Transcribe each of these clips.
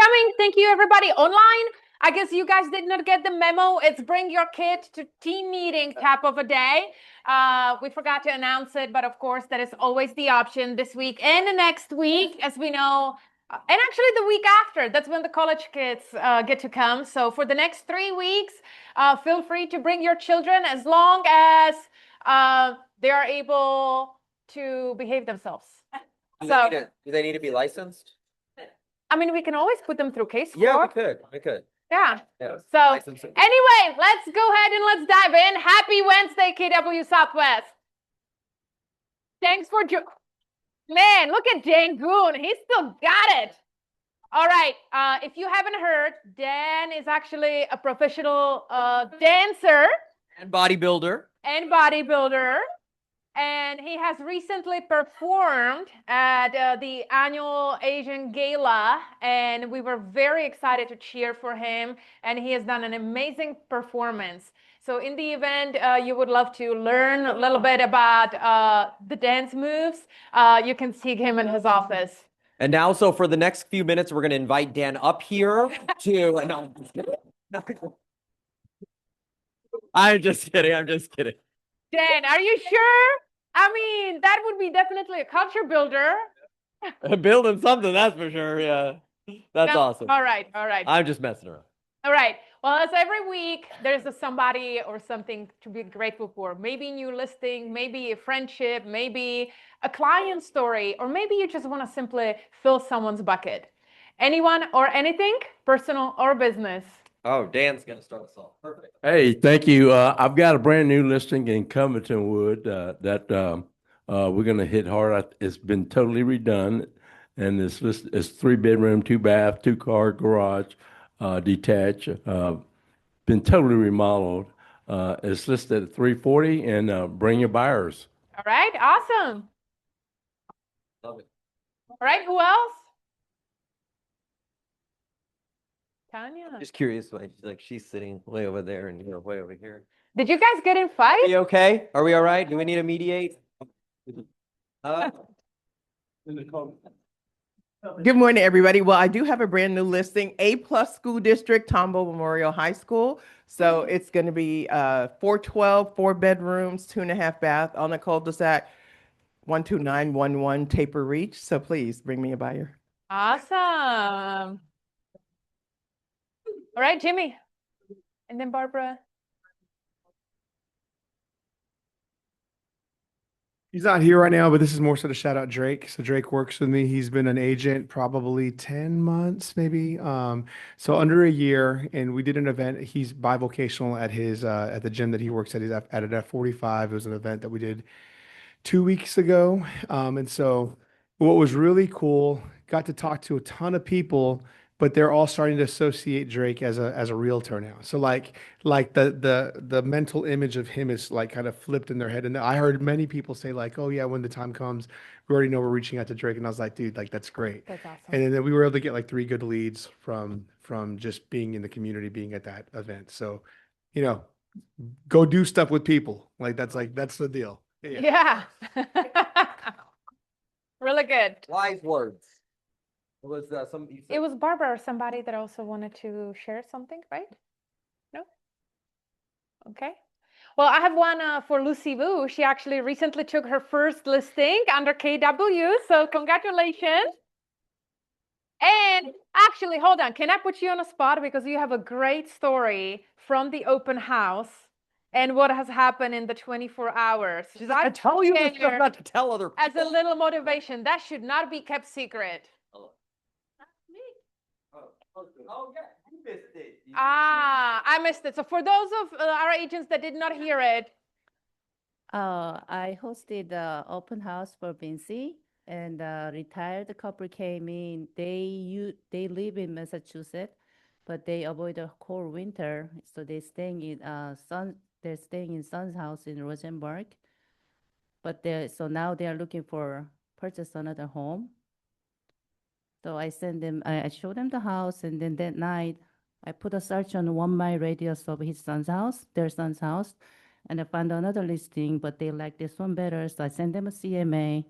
coming. Thank you, everybody online. I guess you guys did not get the memo. It's bring your kid to team meeting type of a day. We forgot to announce it, but of course, that is always the option this week and the next week, as we know. And actually the week after, that's when the college kids get to come. So for the next 3 weeks, feel free to bring your children as long as they are able to behave themselves. Do they need to be licensed? I mean, we can always put them through case Yeah, court. we could. Yeah. Yeah. So Licensing. anyway, let's go ahead and let's dive in. Happy Wednesday, KW Southwest. Thanks for man, look at Dan Goon. He still got it. All right. If you haven't heard, Dan is actually a professional dancer And bodybuilder. and bodybuilder. And he has recently performed at the annual Asian Gala, and we were very excited to cheer for him. And he has done an amazing performance. So in the event you would love to learn a little bit about the dance moves, you can see him in his office. And now, so for the next few minutes, we're going to invite Dan up here to. No, I'm just kidding. I'm just kidding. Dan, are you sure? I mean, that would be definitely a culture builder. Building something, that's for sure. Yeah, that's awesome. All right, all right. I'm just messing around. All right. Well, as every week, there's somebody or something to be grateful for. Maybe new listing, maybe a friendship, maybe a client story, or maybe you just want to simply fill someone's bucket. Anyone or anything, personal or business. Oh, Dan's going to start us off. Perfect. Hey, thank you. I've got a brand new listing in Covington Wood that we're going to hit hard. It's been totally redone, and it's 3-bedroom, 2-bath, 2-car garage, detached. Been totally remodeled. It's listed at $340, and bring your buyers. All right, awesome. Love it. All right, who else? Tanya. Just curious, like she's sitting way over there and you're way over here. Did you guys get in fight? Are you okay? Are we all right? Do we need to mediate? Good morning, everybody. Well, I do have a brand new listing, A+ School District, Tombo Memorial High School. So it's going to be 412, 4 bedrooms, 2.5 bath on the cul-de-sac, 12911 Taper Reach. So please bring me a buyer. Awesome. All right, Jimmy. And then Barbara. He's not here right now, but this is more so to shout out Drake. So Drake works with me. He's been an agent probably 10 months, maybe. So under a year, and we did an event. He's bivocational at his at the gym that he works at. He's at F45. It was an event that we did 2 weeks ago. And so what was really cool, got to talk to a ton of people, but they're all starting to associate Drake as a realtor now. So like the mental image of him is like kind of flipped in their head. And I heard many people say like, oh yeah, when the time comes, we already know we're reaching out to Drake. And I was like, dude, like that's great. That's awesome. And then we were able to get like 3 good leads from just being in the community, being at that event. So, go do stuff with people. That's the deal. Yeah. Really good. Wise words. It was It was Barbara or somebody that also wanted to share something, right? No? Okay. Well, I have one for Lucy Wu. She actually recently took her first listing under KW. So congratulations. And actually, hold on. Can I put you on a spot? Because you have a great story from the open house and what has happened in the 24 hours. She's like, I tell you this stuff not to tell other people. As a little motivation, that should not be kept secret. Oh, yeah, you missed it. I missed it. So for those of our agents that did not hear it. I hosted the open house for Vinci, and retired couple came in. They live in Massachusetts, but they avoid the cold winter, so they're staying in Son's house in Rosenberg. But so now they are looking for purchase another home. So I showed them the house, and then that night I put a search on 1 mile radius of their son's house, and I found another listing, but they like this one better. So I sent them a CMA,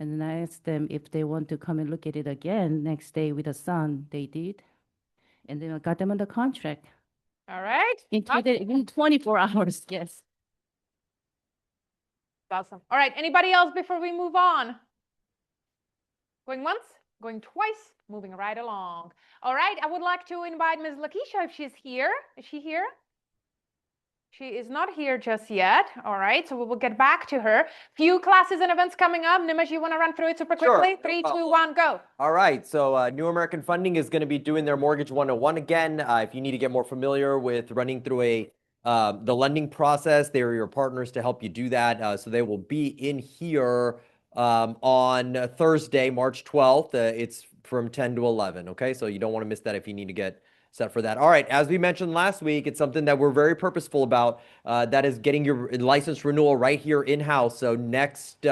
And then I asked them if they want to come and look at it again next day with the son. They did. And then I got them on the contract All right. in 24 hours. Yes. Awesome. All right. Anybody else before we move on? Going once, going twice, moving right along. All right. I would like to invite Ms. Lakeisha if she's here. Is she here? She is not here just yet. All right. So we will get back to her. Few classes and events coming up. Nimesh, you want to run through it super Sure, quickly? no 3, problem. 2, 1, go. All right, so New American Funding is going to be doing their Mortgage 101 again. If you need to get more familiar with running through the lending process, they're your partners to help you do that. So they will be in here on Thursday, March 12th. It's from 10 to 11, okay? So you don't want to miss that if you need to get set for that. All right, as we mentioned last week, it's something that we're very purposeful about. That is getting your license renewal right here in-house. So next...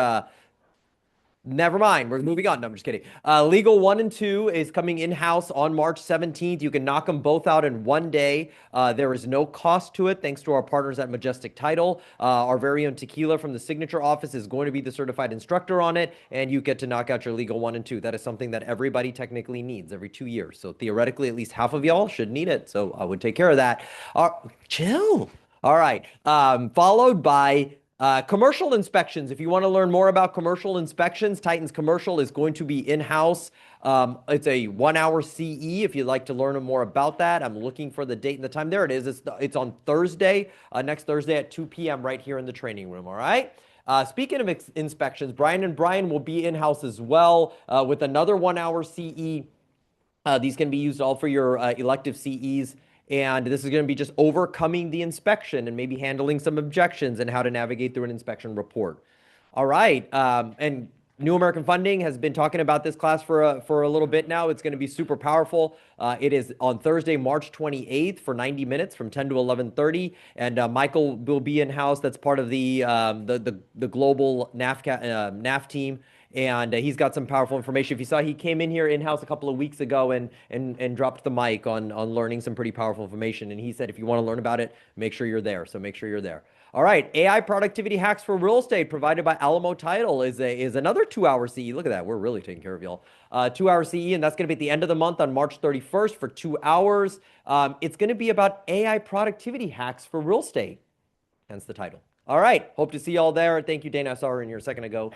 Never mind. We're moving on. No, I'm just kidding. Legal 1 and 2 is coming in-house on March 17th. You can knock them both out in one day. There is no cost to it, thanks to our partners at Majestic Title. Our very own Tequila from the Signature Office is going to be the certified instructor on it, and you get to knock out your Legal 1 and 2. That is something that everybody technically needs every 2 years. So theoretically, at least half of y'all should need it. So I would take care of that. Chill. All right. Followed by... commercial inspections. If you want to learn more about commercial inspections, Titans Commercial is going to be in-house. It's a 1-hour CE. If you'd like to learn more about that, I'm looking for the date and the time. There it is. It's on Thursday, next Thursday at 2 p.m. right here in the training room. All right. Speaking of inspections, Brian and Brian will be in-house as well with another 1-hour CE. These can be used all for your elective CEs. And this is going to be just overcoming the inspection and maybe handling some objections and how to navigate through an inspection report. All right. And New American Funding has been talking about this class for a little bit now. It's going to be super powerful. It is on Thursday, March 28th for 90 minutes from 10 to 11:30. And Michael will be in-house. That's part of the global NAF team. And he's got some powerful information. If you saw, he came in here in-house a couple of weeks ago and dropped the mic on learning some pretty powerful information. And he said, if you want to learn about it, make sure you're there. So make sure you're there. All right. AI productivity hacks for real estate provided by Alamo Title is another 2-hour CE. Look at that. We're really taking care of y'all. 2-hour CE, and that's going to be at the end of the month on March 31st for 2 hours. It's going to be about AI productivity hacks for real estate. Hence the title. All right. Hope to see y'all there. Thank you, Dana. I saw her in here a second ago.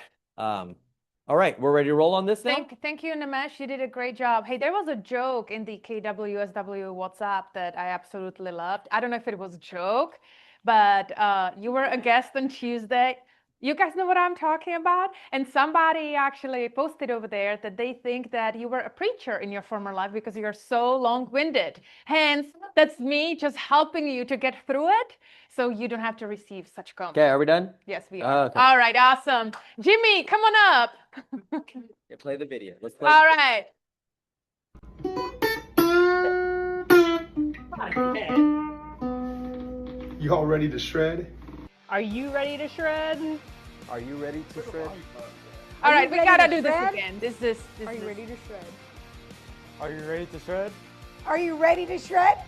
All right, we're ready to roll on this now? Thank you, Nimesh. You did a great job. Hey, there was a joke in the KWSW WhatsApp that I absolutely loved. I don't know if it was a joke, but you were a guest on Tuesday. You guys know what I'm talking about? And somebody actually posted over there that they think that you were a preacher in your former life because you're so long-winded. Hence, that's me just helping you to get through it so you don't have to receive such comments. Okay, are we done? Yes, we are. Okay. All right, awesome. Jimmy, come on up. Yeah, play the video. Let's play. All right. You all ready to shred? Are you ready to shred? Are you ready to shred? All right, we ready gotta to do this shred? again. Are you ready to shred? Are you ready to shred? Are you ready to shred?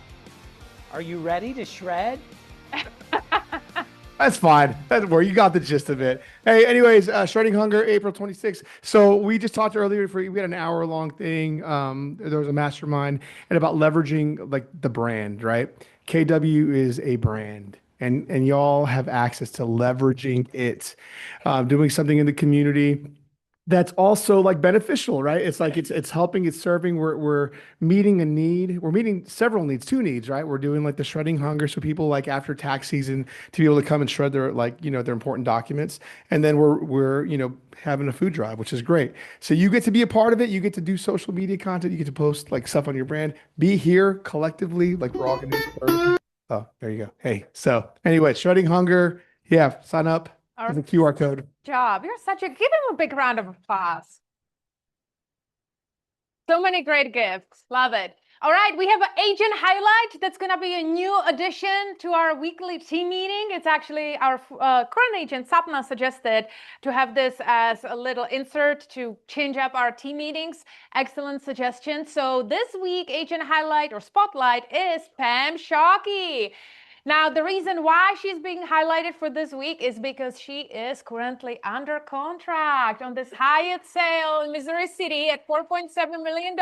Are you ready to shred? That's fine. That's where you got the gist of it. Hey, anyways, Shredding Hunger, April 26th. So we just talked earlier, we had an hour-long thing. There was a mastermind and about leveraging like the brand, right? KW is a brand. And y'all have access to leveraging it, doing something in the community that's also like beneficial, right? It's like it's helping, it's serving. We're meeting a need. We're meeting several needs, 2 needs, right? We're doing like the Shredding Hunger, so people like after tax season to be able to come and shred their their important documents. And then we're having a food drive, which is great. So you get to be a part of it. You get to do social media content. You get to post like stuff on your brand. Be here collectively, like we're all gonna do. Oh, there you go. Hey, so anyway, Shredding Hunger. Yeah, sign up. All There's a right. QR code. Job. You're such a, give him a big round of applause. So many great gifts. Love it. All right, we have an agent highlight. That's going to be a new addition to our weekly team meeting. It's actually our current agent, Sapna, suggested to have this as a little insert to change up our team meetings. Excellent suggestion. So this week, agent highlight or spotlight is Pam Shockey. Now, the reason why she's being highlighted for this week is because she is currently under contract on this Hyatt sale in Missouri City at $4.7 million.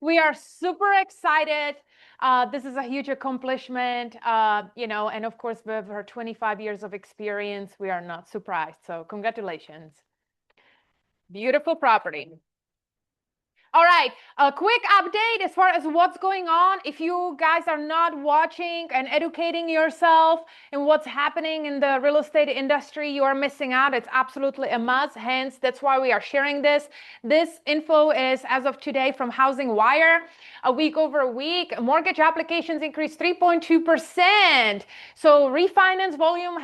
We are super excited. This is a huge accomplishment, and of course, with her 25 years of experience, we are not surprised. So congratulations. Beautiful property. All right, a quick update as far as what's going on. If you guys are not watching and educating yourself in what's happening in the real estate industry, you are missing out. It's absolutely a must. Hence, that's why we are sharing this. This info is, as of today, from Housing Wire. A week over week, mortgage applications increased 3.2%. So refinance volume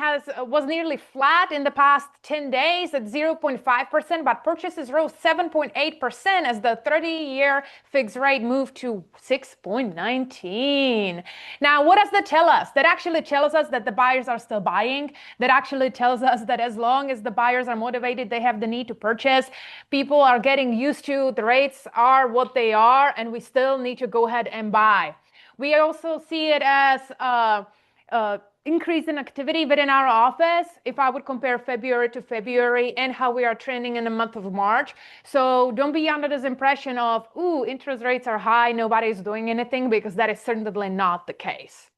was nearly flat in the past 10 days at 0.5%, but purchases rose 7.8% as the 30-year fixed rate moved to 6.19. Now, what does that tell us? That actually tells us that the buyers are still buying. That actually tells us that as long as the buyers are motivated, they have the need to purchase. People are getting used to the rates are what they are, and we still need to go ahead and buy. We also see it as increase in activity within our office if I would compare February to February and how we are trending in the month of March. So don't be under this impression of, ooh, interest rates are high, nobody's doing anything, because that is certainly not the case.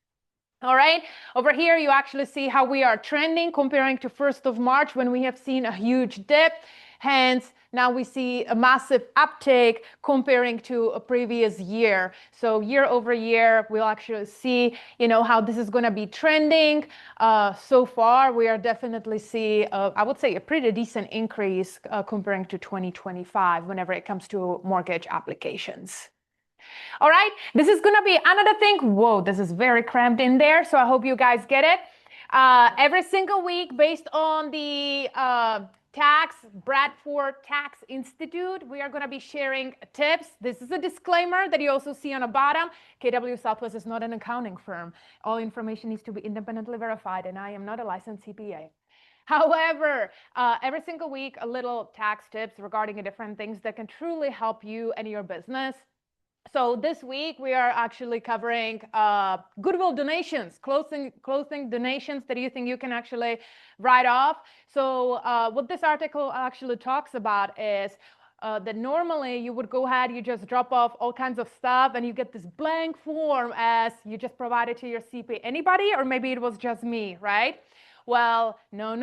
All right, over here you actually see how we are trending comparing to 1st of March when we have seen a huge dip. Hence, now we see a massive uptake comparing to a previous year. So year over year, we'll actually see, how this is going to be trending. So far, we are definitely see, I would say, a pretty decent increase comparing to 2025 whenever it comes to mortgage applications. All right, this is going to be another thing. Whoa, this is very cramped in there. So I hope you guys get it. Every single week, based on the Bradford Tax Institute, we are going to be sharing tips. This is a disclaimer that you also see on the bottom. KW Southwest is not an accounting firm. All information needs to be independently verified, and I am not a licensed CPA. However, every single week, a little tax tips regarding different things that can truly help you and your business. So this week we are actually covering goodwill donations, clothing donations that you think you can actually write off. So what this article actually talks about is that normally you would go ahead, you just drop off all kinds of stuff, and you get this blank form as you just provided to your CPA. Anybody, or maybe it was just me, right? Well, no.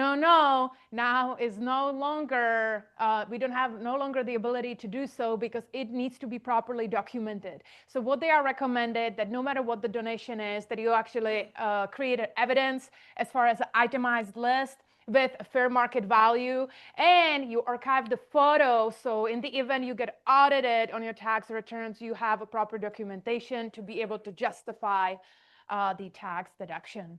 Now is no longer, we don't have no longer the ability to do so because it needs to be properly documented. So what they are recommended that no matter what the donation is, that you actually create an evidence as far as an itemized list with a fair market value, and you archive the photo. So in the event you get audited on your tax returns, you have a proper documentation to be able to justify the tax deduction.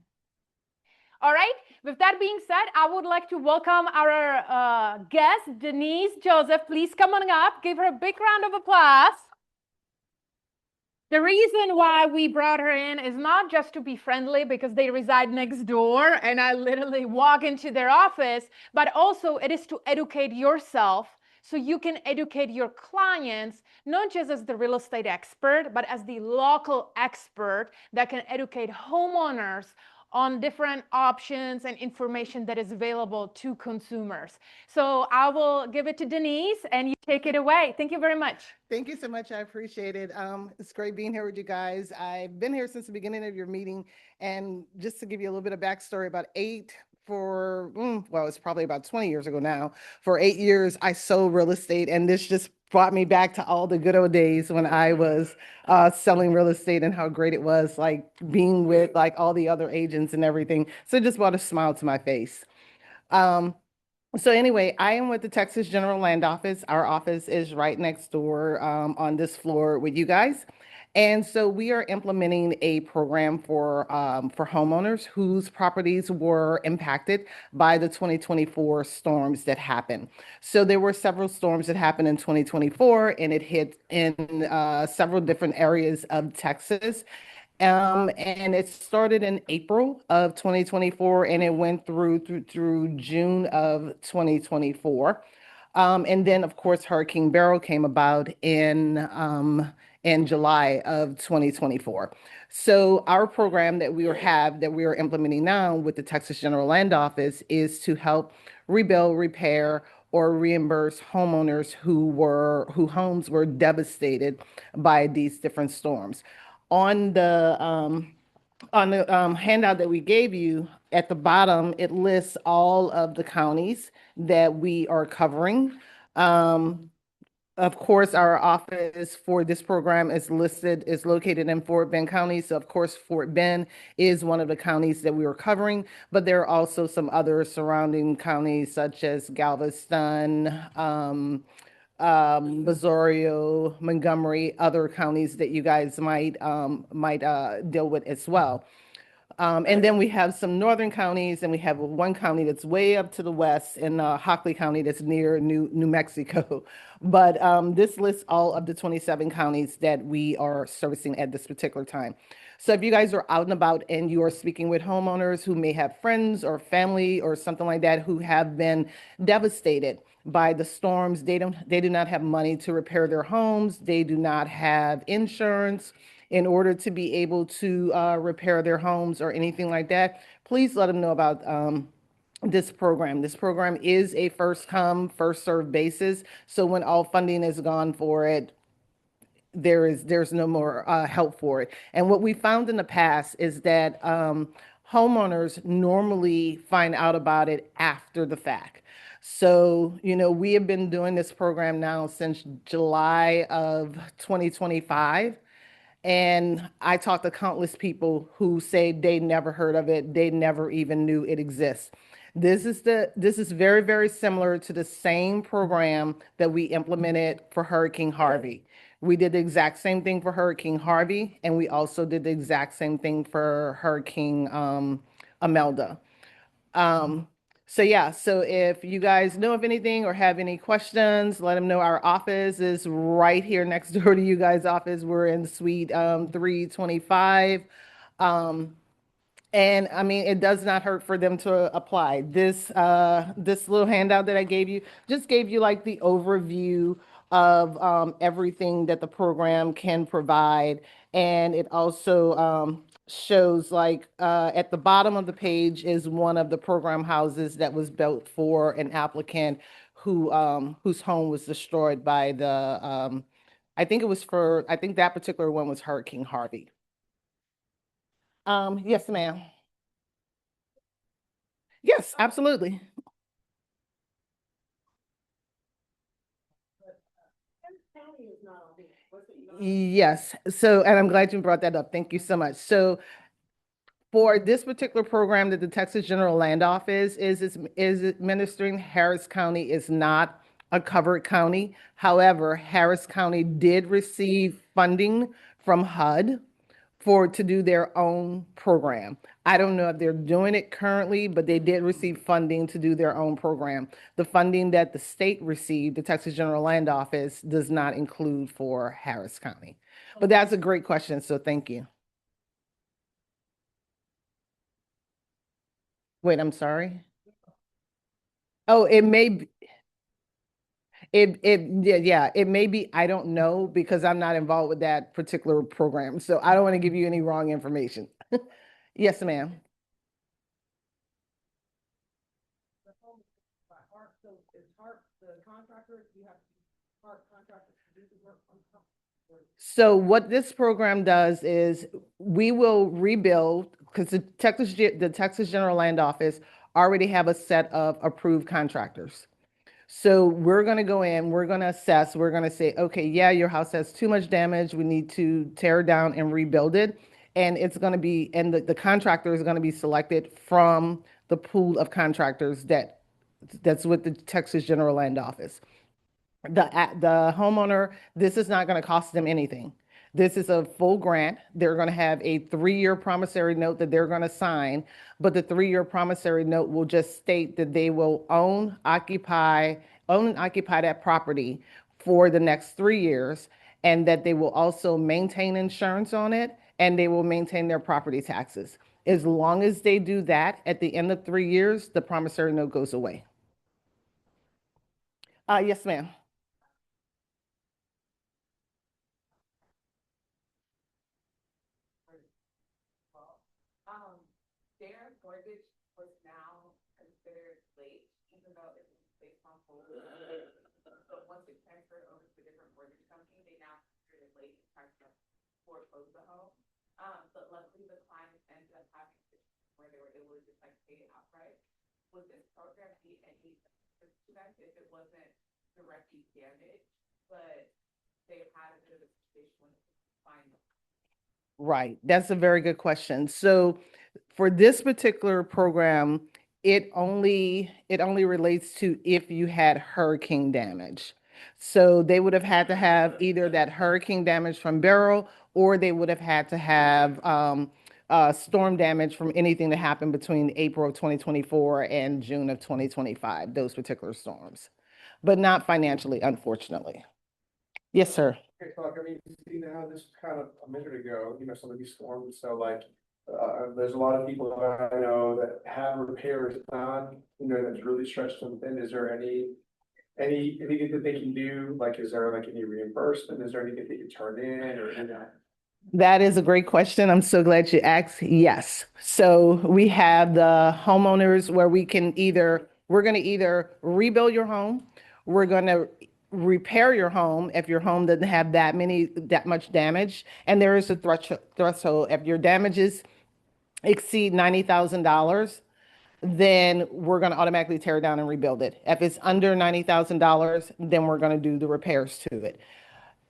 All right, with that being said, I would like to welcome our guest, Denise Joseph. Please come on up. Give her a big round of applause. The reason why we brought her in is not just to be friendly because they reside next door and I literally walk into their office, but also it is to educate yourself so you can educate your clients, not just as the real estate expert, but as the local expert that can educate homeowners on different options and information that is available to consumers. So I will give it to Denise and you take it away. Thank you very much. Thank you so much. I appreciate it. It's great being here with you guys. I've been here since the beginning of your meeting. And just to give you a little bit of backstory, about it's probably about 20 years ago now. For 8 years, I sold real estate, and this just brought me back to all the good old days when I was selling real estate and how great it was, like being with like all the other agents and everything. So it just brought a smile to my face. So anyway, I am with the Texas General Land Office. Our office is right next door on this floor with you guys. And so we are implementing a program for homeowners whose properties were impacted by the 2024 storms that happened. So there were several storms that happened in 2024, and it hit in several different areas of Texas. And it started in April of 2024, and it went through June of 2024. And then, of course, Hurricane Beryl came about in July of 2024. So our program that we are implementing now with the Texas General Land Office is to help rebuild, repair, or reimburse homeowners whose homes were devastated by these different storms. On the handout that we gave you, at the bottom, it lists all of the counties that we are covering. Of course, our office for this program is located in Fort Bend County. So of course, Fort Bend is one of the counties that we are covering, but there are also some other surrounding counties such as Galveston, Missouri, Montgomery, other counties that you guys might deal with as well. And then we have some northern counties, and we have one county that's way up to the west in Hockley County that's near New Mexico. But this lists all of the 27 counties that we are servicing at this particular time. So if you guys are out and about and you are speaking with homeowners who may have friends or family or something like that who have been devastated by the storms, they do not have money to repair their homes, they do not have insurance in order to be able to repair their homes or anything like that, please let them know about this program. This program is a first come, first served basis. So when all funding is gone for it, there's no more help for it. And what we found in the past is that homeowners normally find out about it after the fact. So, we have been doing this program now since July of 2025. And I talked to countless people who say they never heard of it. They never even knew it exists. This is very, very similar to the same program that we implemented for Hurricane Harvey. We did the exact same thing for Hurricane Harvey, and we also did the exact same thing for Hurricane Imelda. So yeah, so if you guys know of anything or have any questions, let them know. Our office is right here next door to you guys' office. We're in suite 325. And I mean, it does not hurt for them to apply. This little handout that I gave you just gave you like the overview of everything that the program can provide. And it also shows like at the bottom of the page is one of the program houses that was built for an applicant whose home was destroyed by I think that particular one was Hurricane Harvey. Yes, ma'am. Yes, absolutely. Yes. So, and I'm glad you brought that up. Thank you so much. So for this particular program that the Texas General Land Office is administering, Harris County is not a covered county. However, Harris County did receive funding from HUD to do their own program. I don't know if they're doing it currently, but they did receive funding to do their own program. The funding that the state received, the Texas General Land Office, does not include for Harris County. But that's a great question, so thank you. Wait, I'm sorry. Oh, it may be. Yeah, it may be, I don't know, because I'm not involved with that particular program. So I don't want to give you any wrong information. Yes, ma'am. So what this program does is we will rebuild, because the Texas General Land Office already have a set of approved contractors. So we're going to go in, we're going to assess, we're going to say, okay, yeah, your house has too much damage. We need to tear it down and rebuild it. And it's going to be, and the contractor is going to be selected from the pool of contractors that's with the Texas General Land Office. The homeowner, this is not going to cost them anything. This is a full grant. They're going to have a 3-year promissory note that they're going to sign, but the 3-year promissory note will just state that they will own and occupy that property for the next 3 years, and that they will also maintain insurance on it, and they will maintain their property taxes. As long as they do that, at the end of 3 years, the promissory note goes away. Yes, ma'am. Their mortgage was now considered late, even though it was based on hold. But once it transferred over to a different mortgage company, they now considered it late and tried to foreclose the home. But luckily the clients ended up having a situation where they were able to just like pay it outright. Would this program be any benefit to them if it wasn't directly damaged, but they had a bit of a situation when it was fine? Right, that's a very good question. So for this particular program, it only relates to if you had hurricane damage. So they would have had to have either that hurricane damage from Beryl, or they would have had to have storm damage from anything that happened between April of 2024 and June of 2025, those particular storms, but not financially, unfortunately. Yes, sir. Okay, so like, I mean, you know, this kind of a minute ago, you know, some of these storms, so like, there's a lot of people that I know that have repairs done, you know, that's really stretched them thin. Is there anything that they can do? Like, is there like any reimbursement? Is there anything they can turn in or, you know? That is a great question. I'm so glad you asked. Yes. So we have the homeowners where we're going to either rebuild your home, we're going to repair your home if your home doesn't have that much damage. And there is a threshold. If your damages exceed $90,000, then we're going to automatically tear it down and rebuild it. If it's under $90,000, then we're going to do the repairs to it.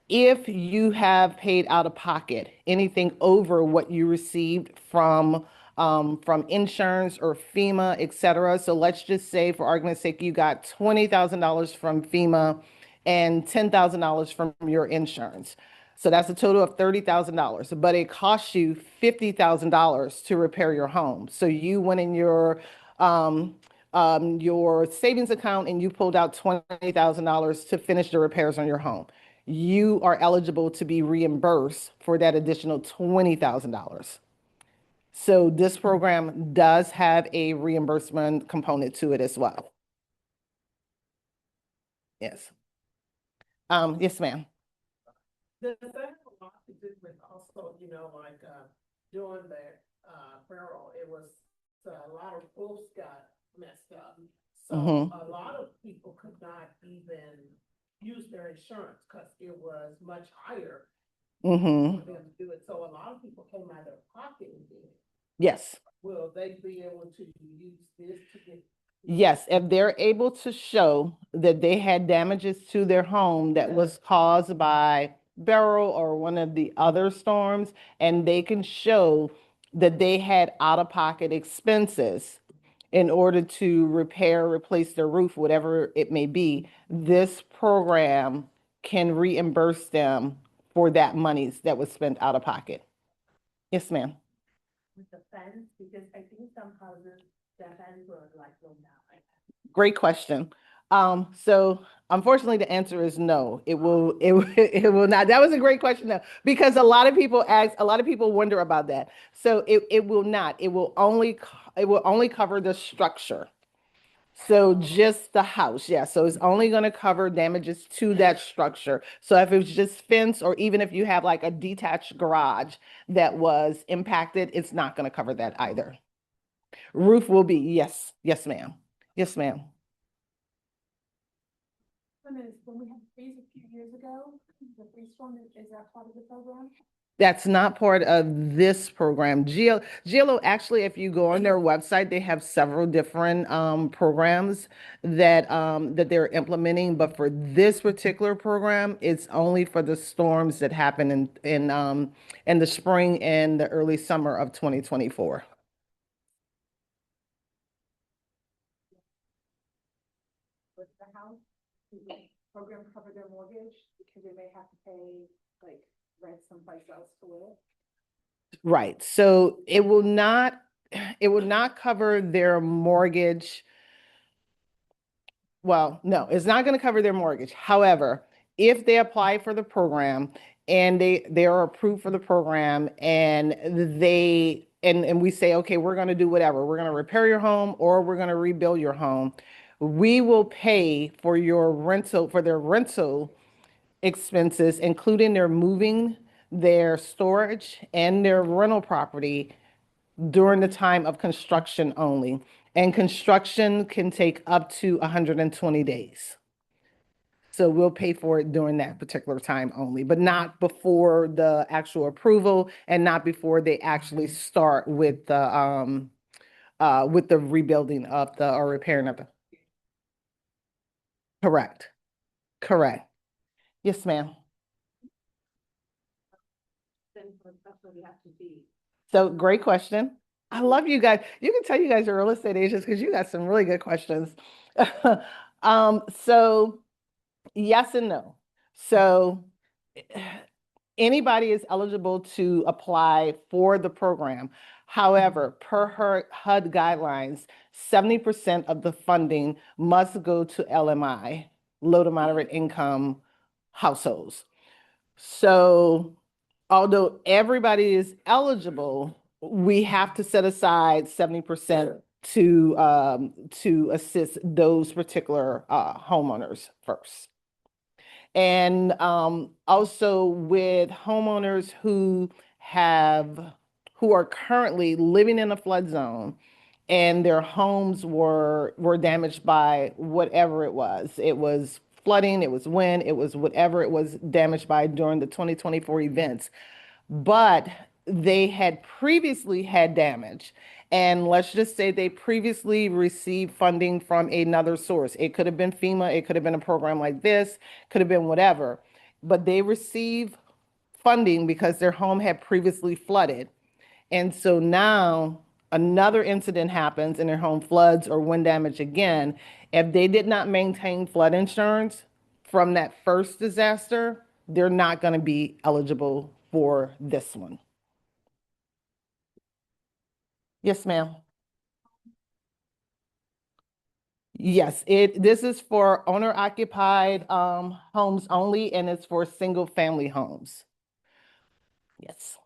If you have paid out of pocket anything over what you received from insurance or FEMA, et cetera. So let's just say, for argument's sake, you got $20,000 from FEMA and $10,000 from your insurance. So that's a total of $30,000, but it costs you $50,000 to repair your home. So you went in your savings account and you pulled out $20,000 to finish the repairs on your home. You are eligible to be reimbursed for that additional $20,000. So this program does have a reimbursement component to it as well. Yes. Yes, ma'am. Does that have a lot to do with also, you know, like, during the, Beryl, it was, a lot of roofs got messed up. So a lot of people could not even use their insurance because it was much higher for them to do it. So a lot of people came out of their pocket and did it. Yes. Will they be able to use this to get? Yes, if they're able to show that they had damages to their home that was caused by Beryl or one of the other storms, and they can show that they had out-of-pocket expenses in order to repair, replace their roof, whatever it may be, this program can reimburse them for that monies that was spent out of pocket. Yes, ma'am. With the fence, because I think some houses, the fence were like blown out. Great question. So unfortunately, the answer is no. It will not. That was a great question though, because a lot of people wonder about that. So it will not. It will only cover the structure. So just the house, yeah. So it's only going to cover damages to that structure. So if it's just fence, or even if you have like a detached garage that was impacted, it's not going to cover that either. Roof will be, yes, ma'am. Yes, ma'am. When we had the freeze a few years ago, the freeze storm, is that part of the program? That's not part of this program. GLO, actually, if you go on their website, they have several different programs that they're implementing. But for this particular program, it's only for the storms that happen in the spring and the early summer of 2024. With the house, does the program cover their mortgage because they may have to pay like rent someplace else to live? Right. So it will not cover their mortgage. Well, no, it's not going to cover their mortgage. However, if they apply for the program and they are approved for the program and we say, okay, we're going to do whatever. We're going to repair your home or we're going to rebuild your home. we will pay for your rental, for their rental expenses, including their moving, their storage, and their rental property during the time of construction only. And construction can take up to 120 days. So we'll pay for it during that particular time only, but not before the actual approval and not before they actually start with the rebuilding of the, or repairing of the. Correct. Correct. Yes, ma'am. So great question. I love you guys. You can tell you guys are real estate agents because you got some really good questions. So yes and no. So anybody is eligible to apply for the program. However, per HUD guidelines, 70% of the funding must go to LMI, low to moderate income households. So although everybody is eligible, we have to set aside 70% to assist those particular homeowners first. And also with homeowners who are currently living in a flood zone and their homes were damaged by whatever it was. It was flooding, it was wind, it was whatever it was damaged by during the 2024 events. But they had previously had damage. And let's just say they previously received funding from another source. It could have been FEMA, it could have been a program like this, could have been whatever. But they received funding because their home had previously flooded. And so now another incident happens and their home floods or wind damage again. If they did not maintain flood insurance from that first disaster, they're not going to be eligible for this one. Yes, ma'am. Yes, this is for owner occupied homes only, and it's for single family homes. Yes.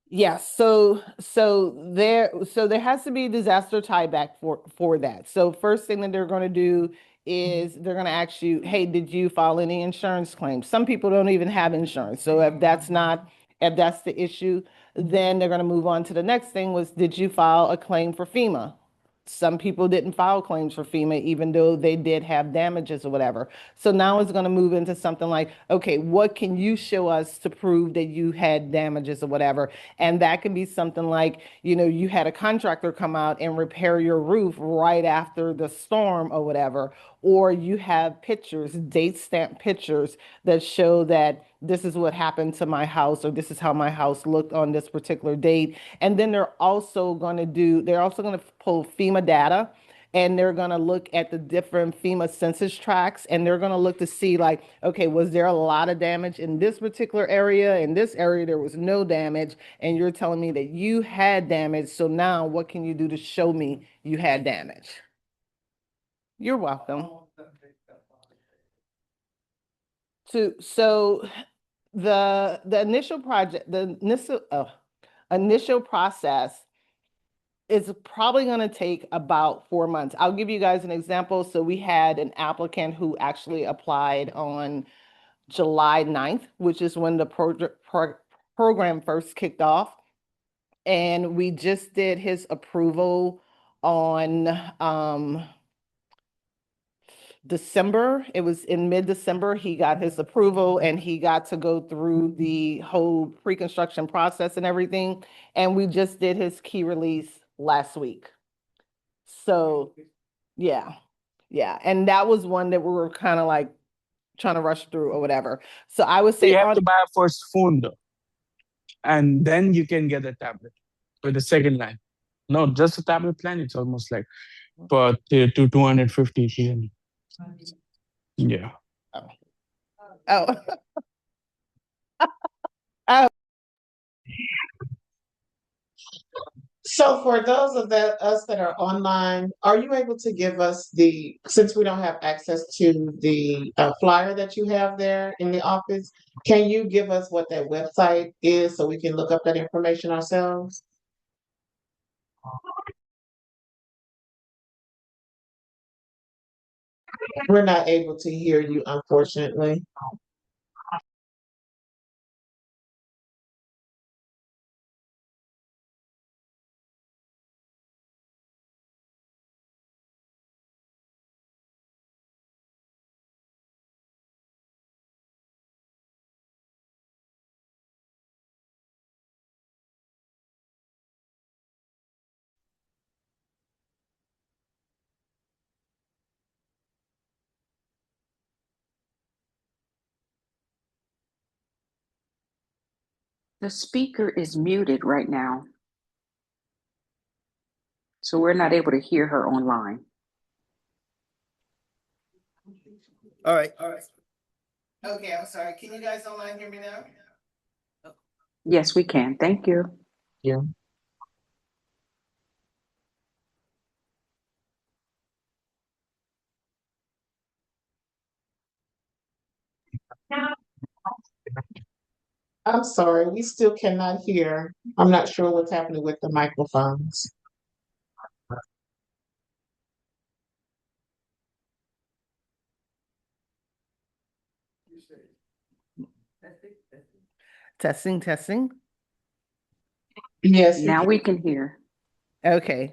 Yes, so there has to be disaster tieback for that. So first thing that they're going to do is they're going to ask you, hey, did you file any insurance claims? Some people don't even have insurance. So if that's the issue, then they're going to move on to the next thing was, did you file a claim for FEMA? Some people didn't file claims for FEMA, even though they did have damages or whatever. So now it's going to move into something like, okay, what can you show us to prove that you had damages or whatever? And that can be something like, you had a contractor come out and repair your roof right after the storm or whatever. Or you have pictures, date stamp pictures that show that this is what happened to my house, or this is how my house looked on this particular date. And then they're also going to pull FEMA data, and they're going to look at the different FEMA census tracts, and they're going to look to see like, okay, was there a lot of damage in this particular area? In this area, there was no damage, and you're telling me that you had damage. So now what can you do to show me you had damage? You're welcome. So the initial project, the initial process is probably going to take about 4 months. I'll give you guys an example. So we had an applicant who actually applied on July 9th, which is when the program first kicked off. And we just did his approval on December. It was in mid-December, he got his approval and he got to go through the whole pre-construction process and everything. And we just did his key release last week. So yeah. And that was one that we were kind of like trying to rush through or whatever. So I would say you have to buy a first phone though. And then you can get a tablet with the second line. No, just a tablet plan, it's almost like for to 250 PN. Yeah. Oh. So for those of us that are online, are you able to give us since we don't have access to the flyer that you have there in the office, can you give us what that website is so we can look up that information ourselves? We're not able to hear you, unfortunately. The speaker is muted right now, so we're not able to hear her online. All right. Okay, I'm sorry. Can you guys online hear me now? Yes, we can. Thank you. Yeah. I'm sorry, we still cannot hear. I'm not sure what's happening with the microphones. Testing, testing. Yes. Now we can hear. Okay.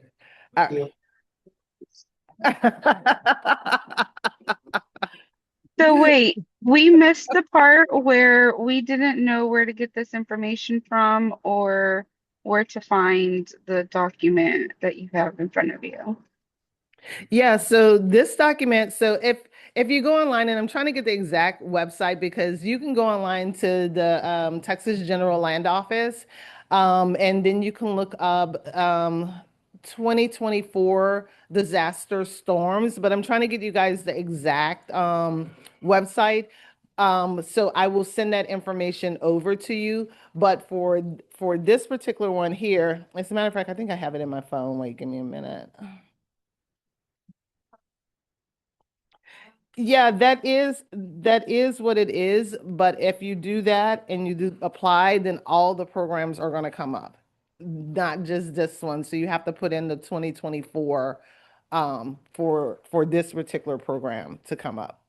So wait, we missed the part where we didn't know where to get this information from or where to find the document that you have in front of you. Yeah, so this document, so if you go online, and I'm trying to get the exact website because you can go online to the Texas General Land Office, and then you can look up 2024 disaster storms, but I'm trying to get you guys the exact website. So I will send that information over to you. But for this particular one here, as a matter of fact, I think I have it in my phone. Wait, give me a minute. Yeah, that is what it is. But if you do that and you do apply, then all the programs are going to come up, not just this one. So you have to put in the 2024 for this particular program to come up.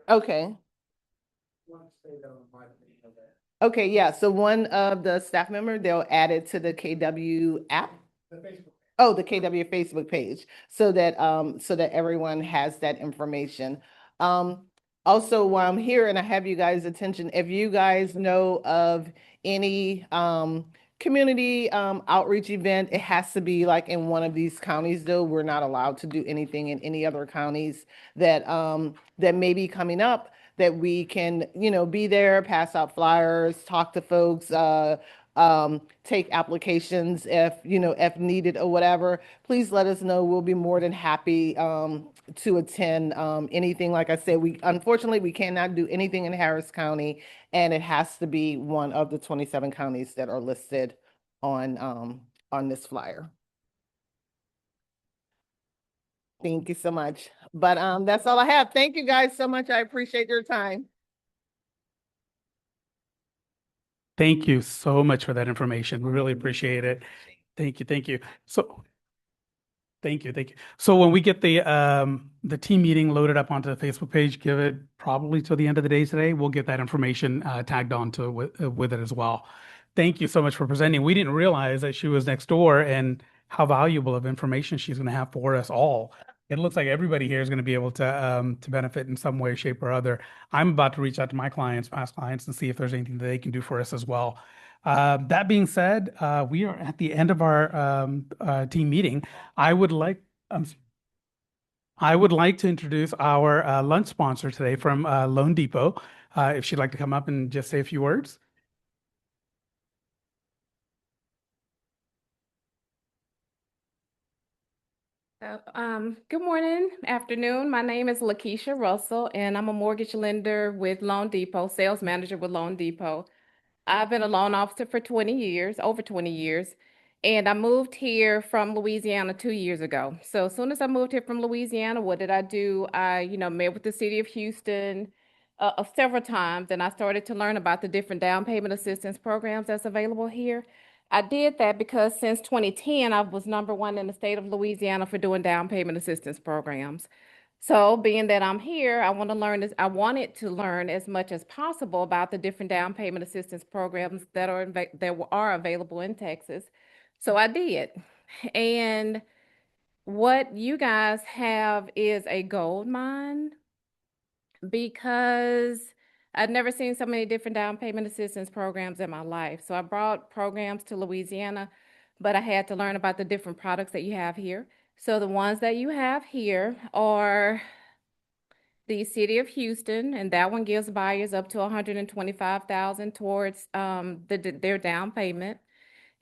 Okay. Okay, yeah. So one of the staff member, they'll add it to the KW app. Oh, the KW Facebook page, so that everyone has that information. Also, while I'm here and I have you guys' attention, if you guys know of any community outreach event, it has to be like in one of these counties, though. We're not allowed to do anything in any other counties that that may be coming up, that we can, be there, pass out flyers, talk to folks, take applications if needed or whatever. Please let us know. We'll be more than happy to attend anything. Like I said, unfortunately we cannot do anything in Harris County, and it has to be one of the 27 counties that are listed on this flyer. Thank you so much. But that's all I have. Thank you guys so much. I appreciate your time. Thank you so much for that information. We really appreciate it. Thank you. Thank you. So thank you. So when we get the team meeting loaded up onto the Facebook page, give it probably till the end of the day today, we'll get that information tagged on to with it as well. Thank you so much for presenting. We didn't realize that she was next door and how valuable of information she's going to have for us all. It looks like everybody here is going to be able to benefit in some way, shape, or other. I'm about to reach out to my clients, past clients, and see if there's anything that they can do for us as well. That being said, we are at the end of our team meeting. I would like to introduce our lunch sponsor today from Loan Depot. If she'd like to come up and just say a few words. Good morning, afternoon. My name is Lakeisha Russell, and I'm a mortgage lender with Loan Depot, sales manager with Loan Depot. I've been a loan officer for 20 years, over 20 years, and I moved here from Louisiana 2 years ago. So as soon as I moved here from Louisiana, what did I do? I, met with the city of Houston several times, and I started to learn about the different down payment assistance programs that's available here. I did that because since 2010, I was #1 in the state of Louisiana for doing down payment assistance programs. So being that I'm here, I wanted to learn as much as possible about the different down payment assistance programs that are available in Texas. So I did. And what you guys have is a gold mine because I've never seen so many different down payment assistance programs in my life. So I brought programs to Louisiana, but I had to learn about the different products that you have here. So the ones that you have here are the City of Houston, and that one gives buyers up to 125,000 towards their down payment.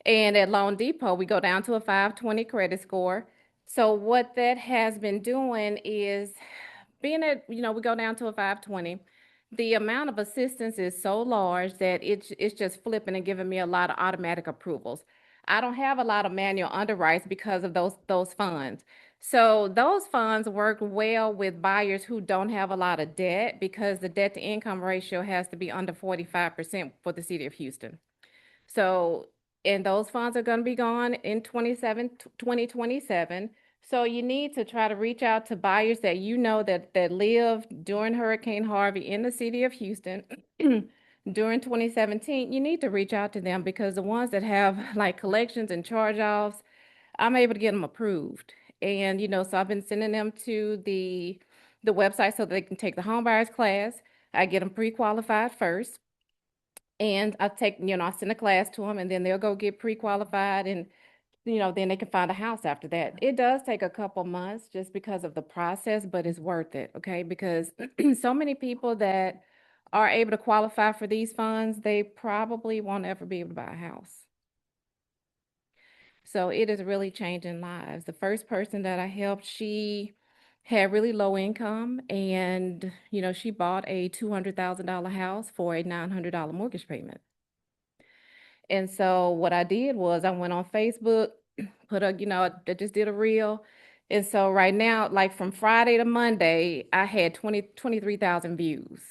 And at Loan Depot, we go down to a 520 credit score. So what that has been doing is being we go down to a 520. The amount of assistance is so large that it's just flipping and giving me a lot of automatic approvals. I don't have a lot of manual underwrites because of those funds. So those funds work well with buyers who don't have a lot of debt because the debt to income ratio has to be under 45% for the city of Houston. So, and those funds are going to be gone in 2027. So you need to try to reach out to buyers that that lived during Hurricane Harvey in the city of Houston during 2017. You need to reach out to them because the ones that have like collections and charge-offs, I'm able to get them approved. And, so I've been sending them to the website so they can take the home buyers class. I get them pre-qualified first. And I send a class to them and then they'll go get pre-qualified and, then they can find a house after that. It does take a couple months just because of the process, but it's worth it, okay? Because so many people that are able to qualify for these funds, they probably won't ever be able to buy a house. So it is really changing lives. The first person that I helped, she had really low income and, she bought a $200,000 house for a $900 mortgage payment. And so what I did was I went on Facebook, I just did a reel. And so right now, like from Friday to Monday, I had 23,000 views.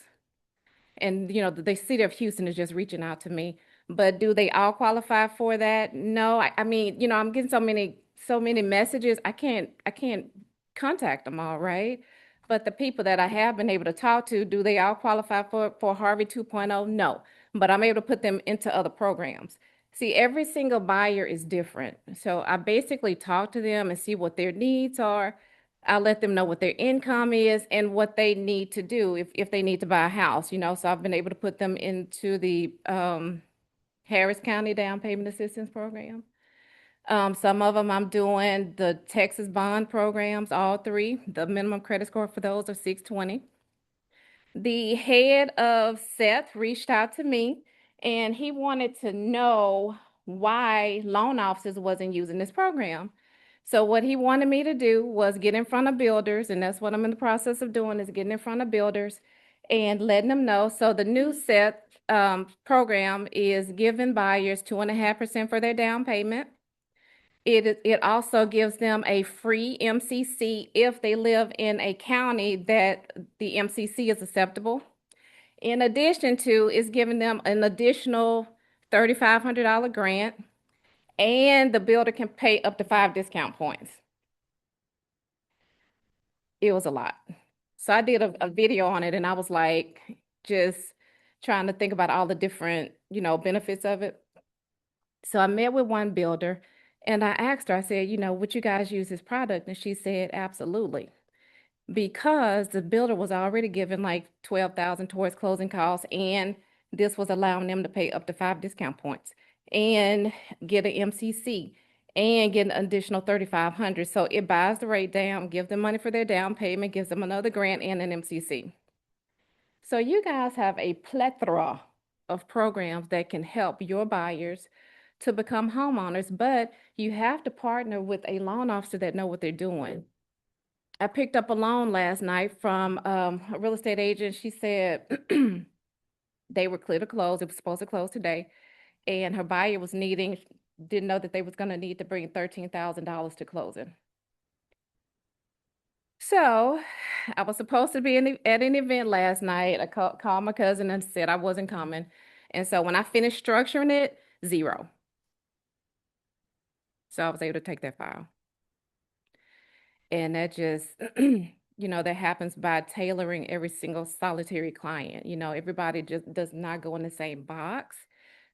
And, the city of Houston is just reaching out to me. But do they all qualify for that? No, I mean, I'm getting so many messages. I can't contact them all, right? But the people that I have been able to talk to, do they all qualify for Harvey 2.0? No, but I'm able to put them into other programs. See, every single buyer is different. So I basically talk to them and see what their needs are. I let them know what their income is and what they need to do if they need to buy a house, So I've been able to put them into the Harris County Down Payment Assistance Program. Some of them I'm doing the Texas bond programs, all three. The minimum credit score for those are 620. The head of Seth reached out to me and he wanted to know why loan officers wasn't using this program. So what he wanted me to do was get in front of builders, and that's what I'm in the process of doing, is getting in front of builders and letting them know. So the new Seth program is giving buyers 2.5% for their down payment. It also gives them a free MCC if they live in a county that the MCC is acceptable. In addition to, it's giving them an additional $3,500 grant, and the builder can pay up to 5 discount points. It was a lot. So I did a video on it, and I was like, just trying to think about all the different, benefits of it. So I met with one builder. And I asked her, I said, would you guys use this product? And she said, absolutely. Because the builder was already giving like 12,000 towards closing costs, and this was allowing them to pay up to 5 discount points and get an MCC and get an additional 3,500. So it buys the rate down, gives them money for their down payment, gives them another grant and an MCC. So you guys have a plethora of programs that can help your buyers to become homeowners, but you have to partner with a loan officer that know what they're doing. I picked up a loan last night from a real estate agent. She said they were clear to close. It was supposed to close today. And her buyer was didn't know that they was gonna need to bring $13,000 to closing. So I was supposed to be at an event last night. I called my cousin and said I wasn't coming. And so when I finished structuring it, zero. So I was able to take that file. And that just, that happens by tailoring every single solitary client. Everybody just does not go in the same box.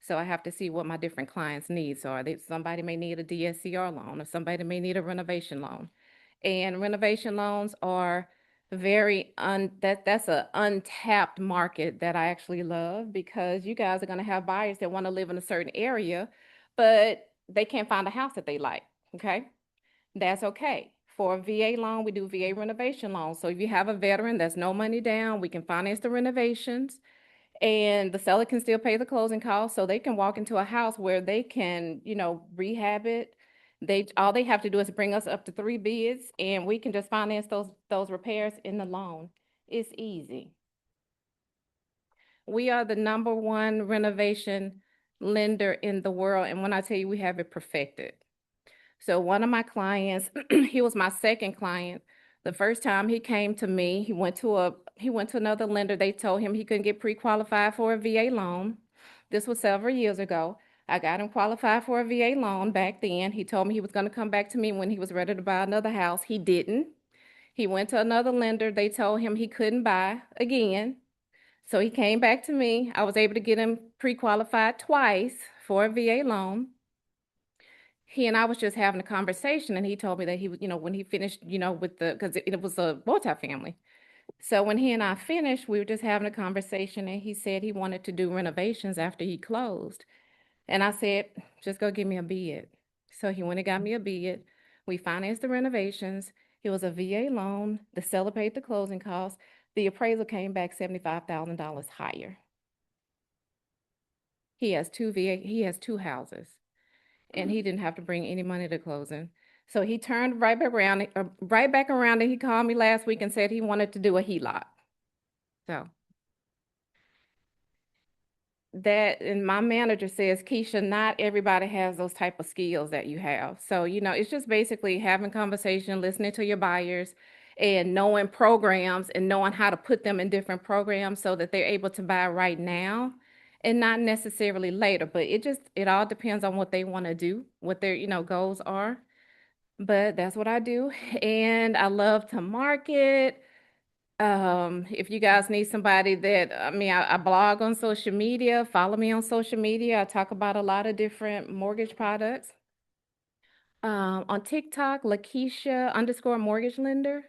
So I have to see what my different clients' needs are. Somebody may need a DSCR loan, or somebody may need a renovation loan. And renovation loans are that's an untapped market that I actually love, because you guys are going to have buyers that want to live in a certain area, but they can't find a house that they like. Okay. That's okay. For a VA loan, we do VA renovation loans. So if you have a veteran that's no money down, we can finance the renovations, and the seller can still pay the closing costs, so they can walk into a house where they can, rehab it. All they have to do is bring us up to 3 bids, and we can just finance those repairs in the loan. It's easy. We are the #1 renovation lender in the world, and when I tell you, we have it perfected. So one of my clients, he was my second client. The first time he came to me, he went to another lender. They told him he couldn't get pre-qualified for a VA loan. This was several years ago. I got him qualified for a VA loan back then. He told me he was going to come back to me when he was ready to buy another house. He didn't. He went to another lender. They told him he couldn't buy again. So he came back to me. I was able to get him pre-qualified twice for a VA loan. He and I was just having a conversation, and he told me that he, when he finished, because it was a multifamily. So when he and I finished, we were just having a conversation, and he said he wanted to do renovations after he closed. And I said, just go give me a bid. So he went and got me a bid. We financed the renovations. It was a VA loan. The seller paid the closing costs. The appraisal came back $75,000 higher. He has two houses, and he didn't have to bring any money to closing. So he turned right back around, and he called me last week and said he wanted to do a HELOC. So and my manager says, Keisha, not everybody has those type of skills that you have. So, it's just basically having conversation, listening to your buyers, and knowing programs and knowing how to put them in different programs so that they're able to buy right now and not necessarily later. But it all depends on what they want to do, what their, goals are. But that's what I do. And I love to market. If you guys need somebody I blog on social media, follow me on social media. I talk about a lot of different mortgage products. On TikTok, Lakeisha_mortgage lender.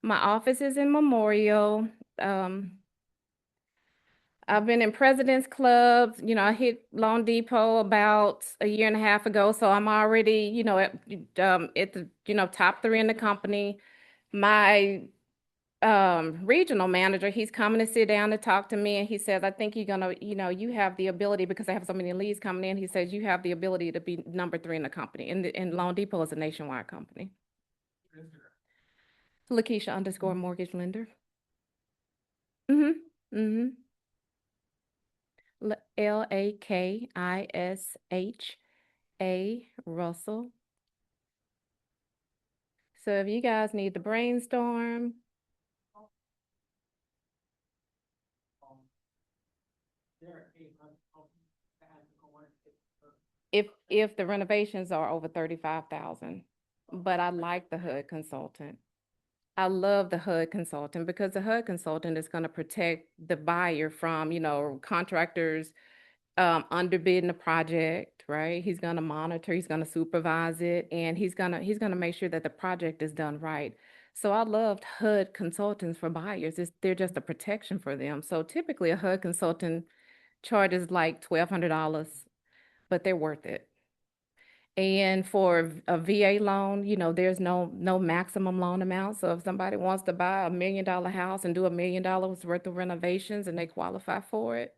My office is in Memorial. I've been in President's Club. I hit Loan Depot about a year and a half ago, so I'm already, at the, top 3 in the company. My regional manager, he's coming to sit down to talk to me, and he says, I think you're gonna, you have the ability, because I have so many leads coming in. He says you have the ability to be #3 in the company, and Loan Depot is a nationwide company. Lakeisha_mortgage lender. LAKISHA Russell. So if you guys need to brainstorm, if the renovations are over 35,000, but I like the HUD consultant. I love the HUD consultant, because the HUD consultant is going to protect the buyer from, contractors underbidding the project, right? He's going to monitor, he's going to supervise it, and he's going to make sure that the project is done right. So I loved HUD consultants for buyers. They're just a protection for them. So typically a HUD consultant charges like $1,200, but they're worth it. And for a VA loan, there's no maximum loan amount. So if somebody wants to buy $1 million house and do $1 million worth of renovations and they qualify for it,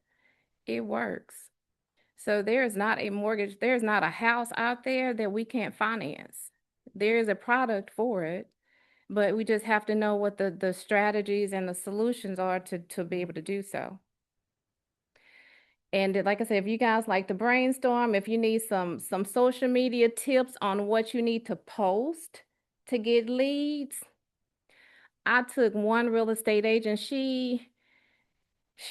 it works. So there is not a mortgage, there's not a house out there that we can't finance. There is a product for it, but we just have to know what the strategies and the solutions are to be able to do so. And like I said, if you guys like to brainstorm, if you need some social media tips on what you need to post to get leads, I took one real estate agent. She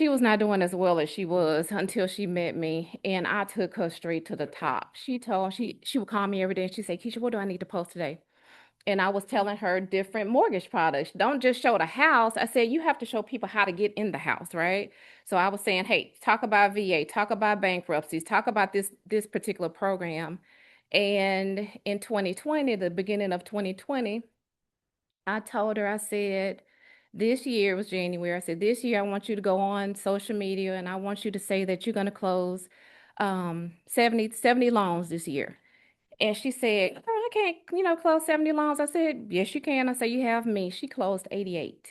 was not doing as well as she was until she met me, and I took her straight to the top. She would call me every day and she'd say, Keisha, what do I need to post today? And I was telling her different mortgage products. Don't just show the house. I said, you have to show people how to get in the house, right? So I was saying, hey, talk about VA, talk about bankruptcies, talk about this particular program. And in 2020, the beginning of 2020, I told her, I said, this year, it was January, I said, this year I want you to go on social media and I want you to say that you're going to close 70 loans this year. And she said, oh, I can't, close 70 loans. I said, yes, you can. I said, you have me. She closed 88.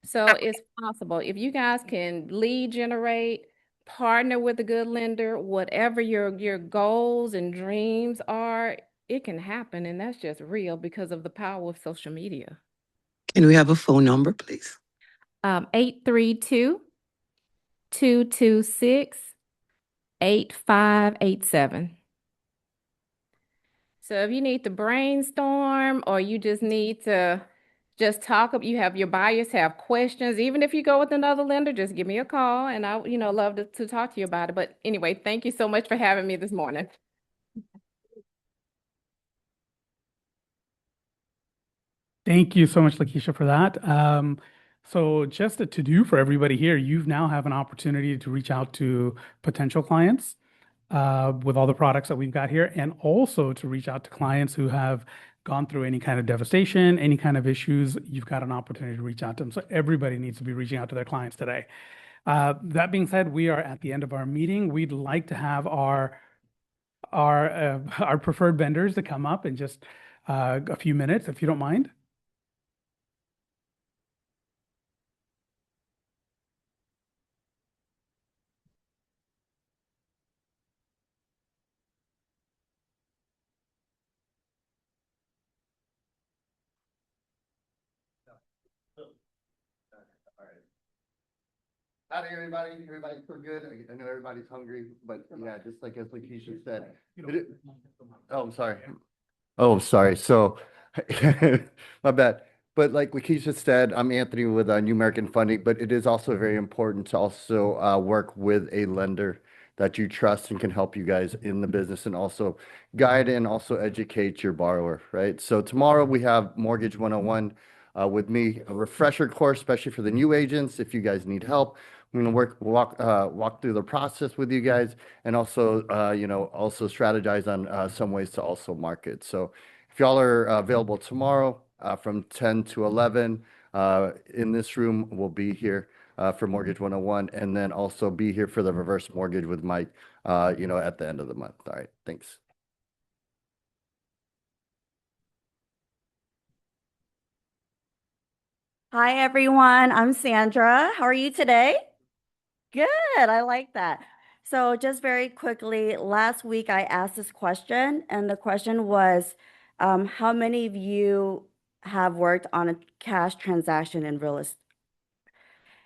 So it's possible. If you guys can lead generate, partner with a good lender, whatever your goals and dreams are, it can happen. And that's just real because of the power of social media. Can we have a phone number, please? 832-226-8587. So if you need to brainstorm or you just need to just talk, you have your buyers have questions, even if you go with another lender, just give me a call and I, love to talk to you about it. But anyway, thank you so much for having me this morning. Thank you so much, Lakeisha, for that. So just a to-do for everybody here, you now have an opportunity to reach out to potential clients with all the products that we've got here, and also to reach out to clients who have gone through any kind of devastation, any kind of issues. You've got an opportunity to reach out to them. So everybody needs to be reaching out to their clients today. That being said, we are at the end of our meeting. We'd like to have our preferred vendors to come up in just a few minutes, if you don't mind. Howdy, everybody. Everybody's so good. I know everybody's hungry, but yeah, just like as Lakeisha said. Oh, I'm sorry. Oh, I'm sorry. So, my bad. But like Lakeisha said, I'm Anthony with New American Funding, but it is also very important to also work with a lender that you trust and can help you guys in the business and also guide and also educate your borrower, right? So tomorrow we have Mortgage 101 with me, a refresher course, especially for the new agents. If you guys need help, I'm going to walk through the process with you guys and also, also strategize on some ways to also market. So if y'all are available tomorrow from 10 to 11 in this room, we'll be here for Mortgage 101 and then also be here for the reverse mortgage with Mike, at the end of the month. All right. Thanks. Hi, everyone. I'm Sandra. How are you today? Good. I like that. So just very quickly, last week I asked this question, and the question was, how many of you have worked on a cash transaction in real estate?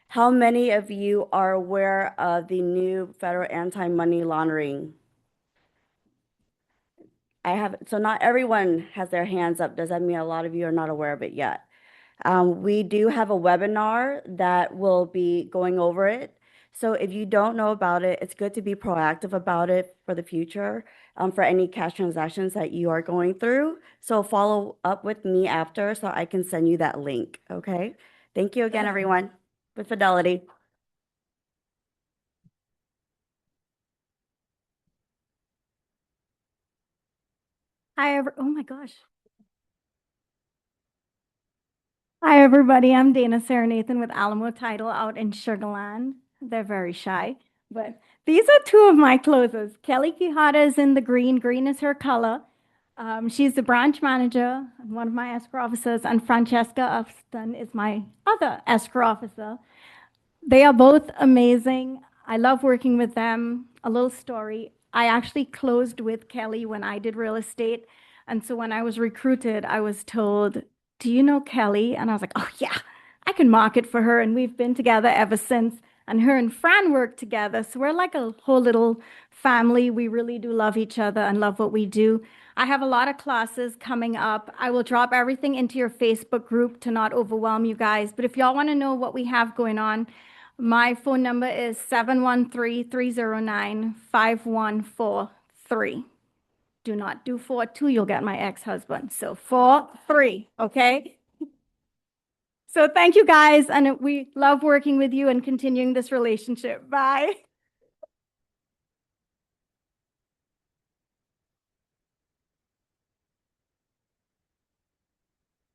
How many of you are aware of the new federal anti-money laundering? So not everyone has their hands up. Does that mean a lot of you are not aware of it yet? We do have a webinar that will be going over it. So if you don't know about it, it's good to be proactive about it for the future, for any cash transactions that you are going through. So follow up with me after so I can send you that link, okay? Thank you again, everyone, with Fidelity. Oh my gosh. Hi, everybody. I'm Dana Saranathan with Alamo Title out in Sugar Land. They're very shy, but these are two of my closers. Kelly Quijada is in the green. Green is her color. She's the branch manager, one of my escrow officers, and Francesca Upston is my other escrow officer. They are both amazing. I love working with them. A little story. I actually closed with Kelly when I did real estate. And so when I was recruited, I was told, do you know Kelly? And I was like, oh, yeah, I can market for her. And we've been together ever since. And her and Fran work together. So we're like a whole little family. We really do love each other and love what we do. I have a lot of classes coming up. I will drop everything into your Facebook group to not overwhelm you guys. But if y'all want to know what we have going on, my phone number is 713-309-5143. Do not do 42, you'll get my ex-husband. So 43, okay? So thank you guys, and we love working with you and continuing this relationship. Bye.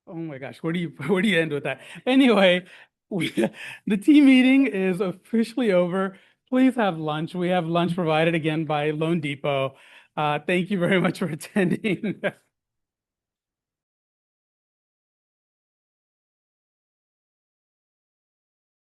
Oh my gosh, where do you end with that? Anyway, the team meeting is officially over. Please have lunch. We have lunch provided again by Loan Depot. Thank you very much for attending.